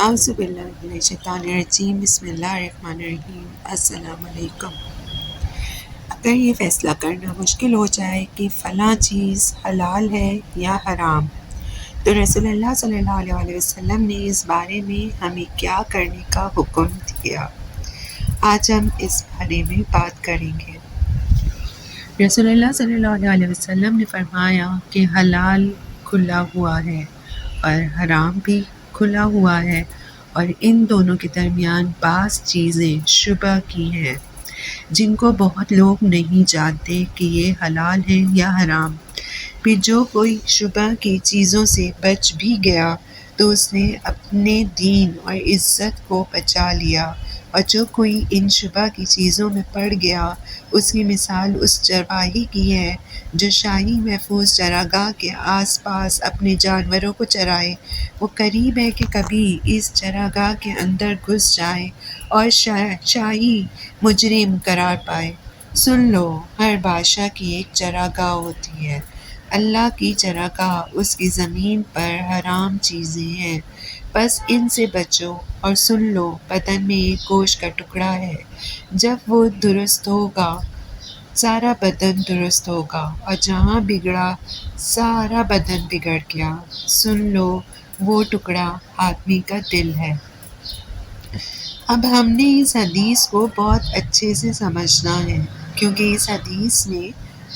اعوذ باللہ من الشیطان الرجیم، بسم اللہ الرحمن الرحیم۔ السلام علیکم۔ اگر یہ فیصلہ کرنا مشکل ہو جائے کہ فلاں چیز حلال ہے یا حرام، تو رسول اللہ صلی اللہ علیہ وسلم نے اس بارے میں ہمیں کیا کرنے کا حکم دیا؟ آج ہم اس بارے میں بات کریں گے۔ رسول اللہ صلی اللہ علیہ وسلم نے فرمایا کہ حلال کھلا ہوا ہے اور حرام بھی کھلا ہوا ہے، اور ان دونوں کے درمیان بعض چیزیں شبہ کی ہیں جن کو بہت لوگ نہیں جانتے کہ یہ حلال ہیں یا حرام۔ پھر جو کوئی شبہ کی چیزوں سے بچ بھی گیا تو اس نے اپنے دین اور عزت کو بچا لیا، اور جو کوئی ان شبہ کی چیزوں میں پڑ گیا اس کی مثال اس چرواہی کی ہے جو شاہی محفوظ چراگاہ کے آس پاس اپنے جانوروں کو چرائے۔ وہ قریب ہے کہ کبھی اس چراگاہ کے اندر گھس جائے اور شاہی مجرم قرار پائے۔ سن لو، ہر بادشاہ کی ایک چراگاہ ہوتی ہے۔ اللہ کی چراگاہ اس کی زمین پر حرام چیزیں ہیں، بس ان سے بچو۔ اور سن لو، بدن میں ایک گوشت کا ٹکڑا ہے، جب وہ درست ہوگا سارا بدن درست ہوگا، اور جہاں بگڑا سارا بدن بگڑ گیا۔ سن لو، وہ ٹکڑا آدمی کا دل ہے۔ اب ہم نے اس حدیث کو بہت اچھے سے سمجھنا ہے، کیونکہ اس حدیث میں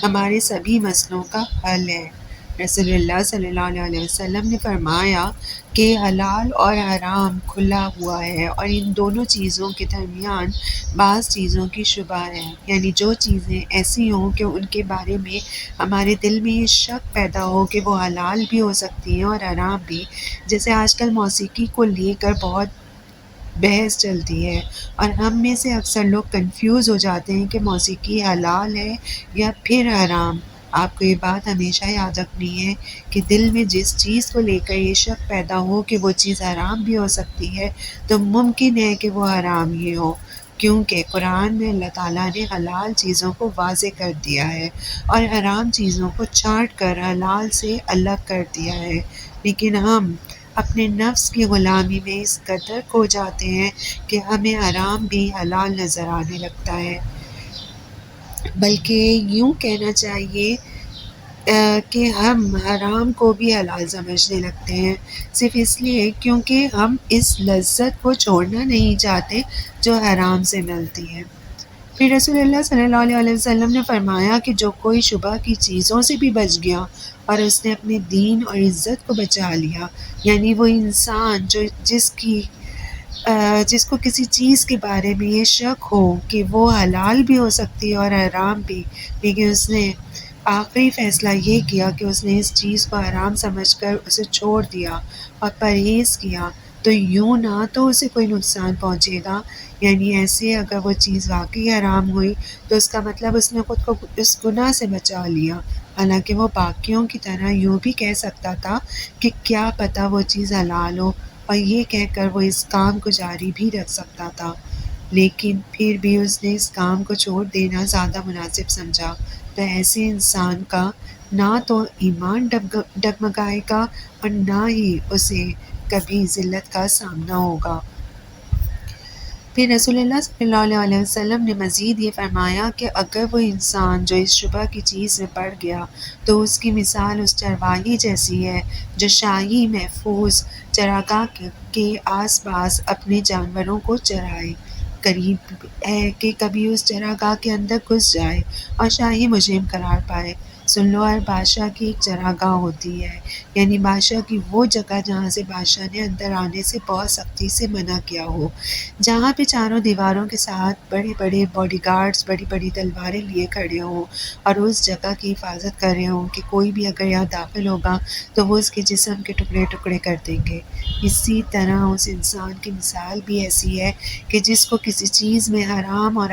ہمارے سبھی مسئلوں کا حل ہے۔ رسول اللہ صلی اللہ علیہ وسلم نے فرمایا کہ حلال اور حرام کھلا ہوا ہے، اور ان دونوں چیزوں کے درمیان بعض چیزوں کی شبہ ہے، یعنی جو چیزیں ایسی ہوں کہ ان کے بارے میں ہمارے دل میں یہ شک پیدا ہو کہ وہ حلال بھی ہو سکتی ہیں اور حرام بھی۔ جیسے آج کل موسیقی کو لے کر بہت بحث چلتی ہے، اور ہم میں سے اکثر لوگ کنفیوز ہو جاتے ہیں کہ موسیقی حلال ہے یا پھر حرام۔ آپ کو یہ بات ہمیشہ یاد رکھنی ہے کہ دل میں جس چیز کو لے کر یہ شک پیدا ہو کہ وہ چیز حرام بھی ہو سکتی ہے، تو ممکن ہے کہ وہ حرام ہی ہو، کیونکہ قرآن میں اللہ تعالیٰ نے حلال چیزوں کو واضح کر دیا ہے اور حرام چیزوں کو چھانٹ کر حلال سے الگ کر دیا ہے۔ لیکن ہم اپنے نفس کی غلامی میں اس قدر کھو جاتے ہیں کہ ہمیں حرام بھی حلال نظر آنے لگتا ہے، بلکہ یوں کہنا چاہیے کہ ہم حرام کو بھی حلال سمجھنے لگتے ہیں، صرف اس لیے کیونکہ ہم اس لذت کو چھوڑنا نہیں چاہتے جو حرام سے ملتی ہے۔ پھر رسول اللہ صلی اللہ علیہ وسلم نے فرمایا کہ جو کوئی شبہ کی چیزوں سے بھی بچ گیا اور اس نے اپنے دین اور عزت کو بچا لیا، یعنی وہ انسان جس کو کسی چیز کے بارے میں یہ شک ہو کہ وہ حلال بھی ہو سکتی ہے اور حرام بھی، لیکن اس نے آخری فیصلہ یہ کیا کہ اس نے اس چیز کو حرام سمجھ کر اسے چھوڑ دیا اور پرہیز کیا، تو یوں نہ تو اسے کوئی نقصان پہنچے گا، یعنی ایسے اگر وہ چیز واقعی حرام ہوئی تو اس کا مطلب اس نے خود کو اس گناہ سے بچا لیا، حالانکہ وہ باقیوں کی طرح یوں بھی کہہ سکتا تھا کہ کیا پتہ وہ چیز حلال ہو، اور یہ کہہ کر وہ اس کام کو جاری بھی رکھ سکتا تھا، لیکن پھر بھی اس نے اس کام کو چھوڑ دینا زیادہ مناسب سمجھا۔ تو ایسے انسان کا نہ تو ایمان ڈگمگائے گا اور نہ ہی اسے کبھی ذلت کا سامنا ہوگا۔ پھر رسول اللہ صلی اللہ علیہ وسلم نے مزید یہ فرمایا کہ اگر وہ انسان جو اس شبہ کی چیز میں پڑ گیا تو اس کی مثال اس چرواہی جیسی ہے جو شاہی محفوظ چراگاہ کے آس پاس اپنے جانوروں کو چرائے۔ قریب ہے کہ کبھی اس چراگاہ کے اندر گھس جائے اور شاہی مجرم قرار پائے۔ سن لو، ہر بادشاہ کی ایک چراگاہ ہوتی ہے، یعنی بادشاہ کی وہ جگہ جہاں سے بادشاہ نے اندر آنے سے بہت سختی سے منع کیا ہو، جہاں پہ چاروں دیواروں کے ساتھ بڑے بڑے باڈی گارڈز بڑی بڑی تلواریں لیے کھڑے ہوں اور اس جگہ کی حفاظت کر رہے ہوں کہ کوئی بھی اگر یہاں داخل ہوگا تو وہ اس کے جسم کے ٹکڑے ٹکڑے کر دیں گے۔ اسی طرح اس انسان کی مثال بھی ایسی ہے کہ جس کو کسی چیز میں حرام اور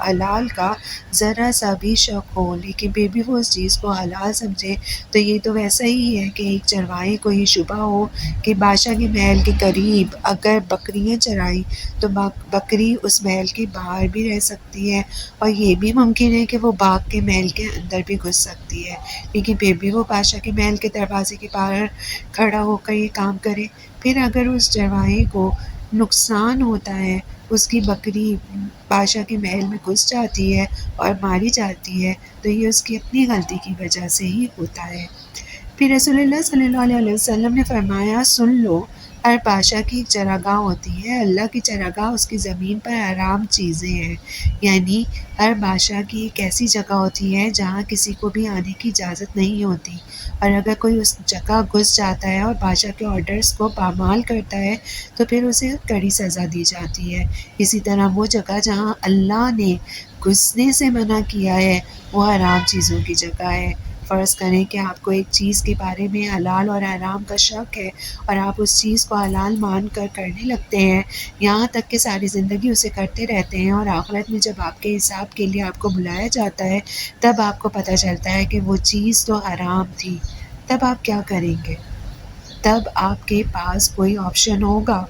حلال کا ذرا سا بھی شک ہو، لیکن پھر بھی وہ اس چیز کو حلال سمجھے، تو یہ تو ویسا ہی ہے کہ ایک چرواہے کو یہ شبہ ہو کہ بادشاہ کے محل کے قریب اگر بکریاں چرائی تو بکری اس محل کے باہر بھی رہ سکتی ہے، اور یہ بھی ممکن ہے کہ وہ باغ کے محل کے اندر بھی گھس سکتی ہے، لیکن پھر بھی وہ بادشاہ کے محل کے دروازے کے باہر کھڑا ہو کر یہ کام کرے۔ پھر اگر اس چرواہے کو نقصان ہوتا ہے، اس کی بکری بادشاہ کے محل میں گھس جاتی ہے اور ماری جاتی ہے، تو یہ اس کی اپنی غلطی کی وجہ سے ہی ہوتا ہے۔ پھر رسول اللہ صلی اللہ علیہ وسلم نے فرمایا، سن لو، ہر بادشاہ کی ایک چراگاہ ہوتی ہے، اللہ کی چراگاہ اس کی زمین پر حرام چیزیں ہیں، یعنی ہر بادشاہ کی ایک ایسی جگہ ہوتی ہے جہاں کسی کو بھی آنے کی اجازت نہیں ہوتی، اور اگر کوئی اس جگہ گھس جاتا ہے اور بادشاہ کے آرڈرز کو پامال کرتا ہے تو پھر اسے کڑی سزا دی جاتی ہے۔ اسی طرح وہ جگہ جہاں اللہ نے گھسنے سے منع کیا ہے وہ حرام چیزوں کی جگہ ہے۔ فرض کریں کہ آپ کو ایک چیز کے بارے میں حلال اور حرام کا شک ہے اور آپ اس چیز کو حلال مان کر کرنے لگتے ہیں، یہاں تک کہ ساری زندگی اسے کرتے رہتے ہیں، اور آخرت میں جب آپ کے حساب کے لیے آپ کو بلایا جاتا ہے تب آپ کو پتہ چلتا ہے کہ وہ چیز تو حرام تھی، تب آپ کیا کریں گے؟ تب آپ کے پاس کوئی آپشن ہوگا؟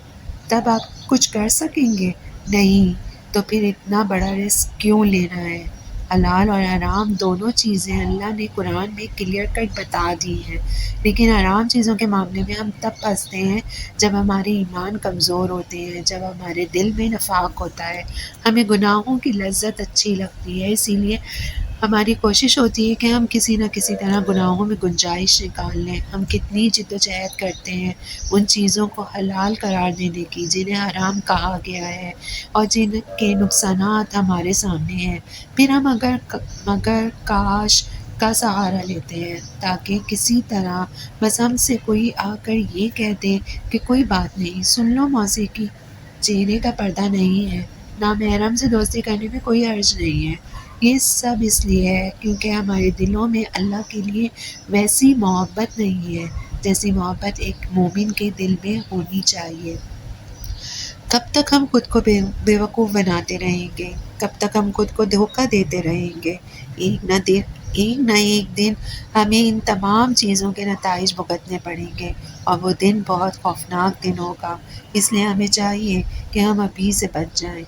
تب آپ کچھ کر سکیں گے؟ نہیں۔ تو پھر اتنا بڑا رسک کیوں لینا ہے؟ حلال اور حرام دونوں چیزیں اللہ نے قرآن میں کلیئر کٹ بتا دی ہیں، لیکن حرام چیزوں کے معاملے میں ہم تب پھنستے ہیں جب ہمارے ایمان کمزور ہوتے ہیں، جب ہمارے دل میں نفاق ہوتا ہے، ہمیں گناہوں کی لذت اچھی لگتی ہے، اسی لیے ہماری کوشش ہوتی ہے کہ ہم کسی نہ کسی طرح گناہوں میں گنجائش نکال لیں۔ ہم کتنی جد و جہد کرتے ہیں ان چیزوں کو حلال قرار دینے کی جنہیں حرام کہا گیا ہے اور جن کے نقصانات ہمارے سامنے ہیں، پھر ہم مگر کاش کا سہارا لیتے ہیں تاکہ کسی طرح بس ہم سے کوئی آ کر یہ کہہ دے کہ کوئی بات نہیں، سن لو، موسیقی چہرے کا پردہ نہیں ہے، نامحرم سے دوستی کرنے میں کوئی حرج نہیں ہے۔ یہ سب اس لیے ہے کیونکہ ہمارے دلوں میں اللہ کے لیے ویسی محبت نہیں ہے جیسی محبت ایک مومن کے دل میں ہونی چاہیے۔ کب تک ہم خود کو بیوقوف بناتے رہیں گے؟ کب تک ہم خود کو دھوکہ دیتے رہیں گے؟ ایک نہ ایک دن ہمیں ان تمام چیزوں کے نتائج بھگتنے پڑیں گے، اور وہ دن بہت خوفناک دن ہوگا۔ اس لیے ہمیں چاہیے کہ ہم ابھی سے بچ جائیں۔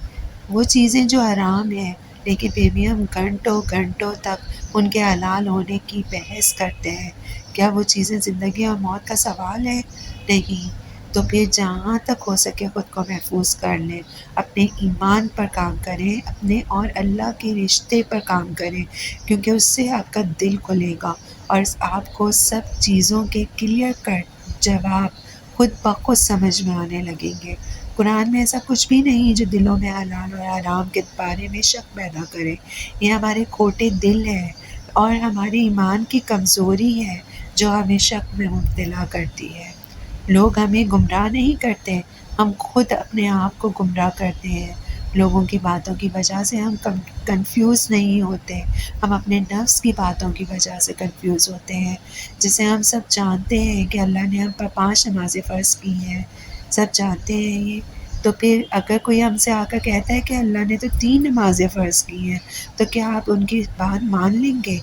وہ چیزیں جو حرام ہیں، لیکن پھر بھی ہم گھنٹوں گھنٹوں تک ان کے حلال ہونے کی بحث کرتے ہیں، کیا وہ چیزیں زندگی اور موت کا سوال ہے؟ نہیں۔ تو پھر جہاں تک ہو سکے خود کو محفوظ کر لیں، اپنے ایمان پر کام کریں، اپنے اور اللہ کے رشتے پر کام کریں، کیونکہ اس سے آپ کا دل کھلے گا اور آپ کو سب چیزوں کے کلیئر کٹ جواب خود بخود سمجھ میں آنے لگیں گے۔ قرآن میں ایسا کچھ بھی نہیں جو دلوں میں حلال اور حرام کے بارے میں شک پیدا کرے۔ یہ ہمارے کھوٹے دل ہیں اور ہمارے ایمان کی کمزوری ہے جو ہمیں شک میں مبتلا کرتی ہے۔ لوگ ہمیں گمراہ نہیں کرتے، ہم خود اپنے آپ کو گمراہ کرتے ہیں۔ لوگوں کی باتوں کی وجہ سے ہم کنفیوز نہیں ہوتے، ہم اپنے نفس کی باتوں کی وجہ سے کنفیوز ہوتے ہیں، جسے ہم سب جانتے ہیں کہ اللہ نے ہم پر 5 نمازیں فرض کی ہیں، سب جانتے ہیں یہ۔ تو پھر اگر کوئی ہم سے آ کر کہتا ہے کہ اللہ نے تو 3 نمازیں فرض کی ہیں، تو کیا آپ ان کی بات مان لیں گے؟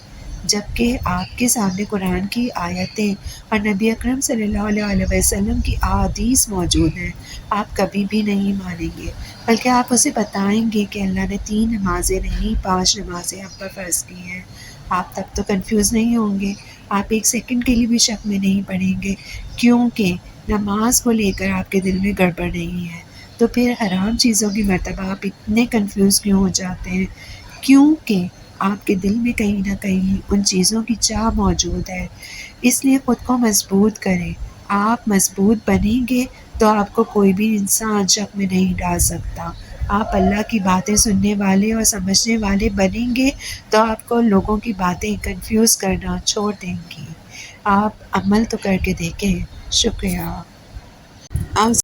جبکہ آپ کے سامنے قرآن کی آیتیں اور نبی اکرم صلی اللہ علیہ وسلم کی احادیث موجود ہیں، آپ کبھی بھی نہیں مانیں گے، بلکہ آپ اسے بتائیں گے کہ اللہ نے 3 نمازیں نہیں 5 نمازیں ہم پر فرض کی ہیں۔ آپ تب تو کنفیوز نہیں ہوں گے، آپ ایک سیکنڈ کے لیے بھی شک میں نہیں پڑیں گے، کیونکہ نماز کو لے کر آپ کے دل میں گڑبڑ نہیں ہے۔ تو پھر حرام چیزوں کی مرتبہ آپ اتنے کنفیوز کیوں ہو جاتے ہیں؟ کیونکہ آپ کے دل میں کہیں نہ کہیں ان چیزوں کی چاہ موجود ہے۔ اس لیے خود کو مضبوط کریں۔ آپ مضبوط بنیں گے تو آپ کو کوئی بھی انسان شک میں نہیں ڈال سکتا۔ آپ اللہ کی باتیں سننے والے اور سمجھنے والے بنیں گے تو آپ کو لوگوں کی باتیں کنفیوز کرنا چھوڑ دیں گی۔ آپ عمل تو کر کے دیکھیں۔ شکریہ۔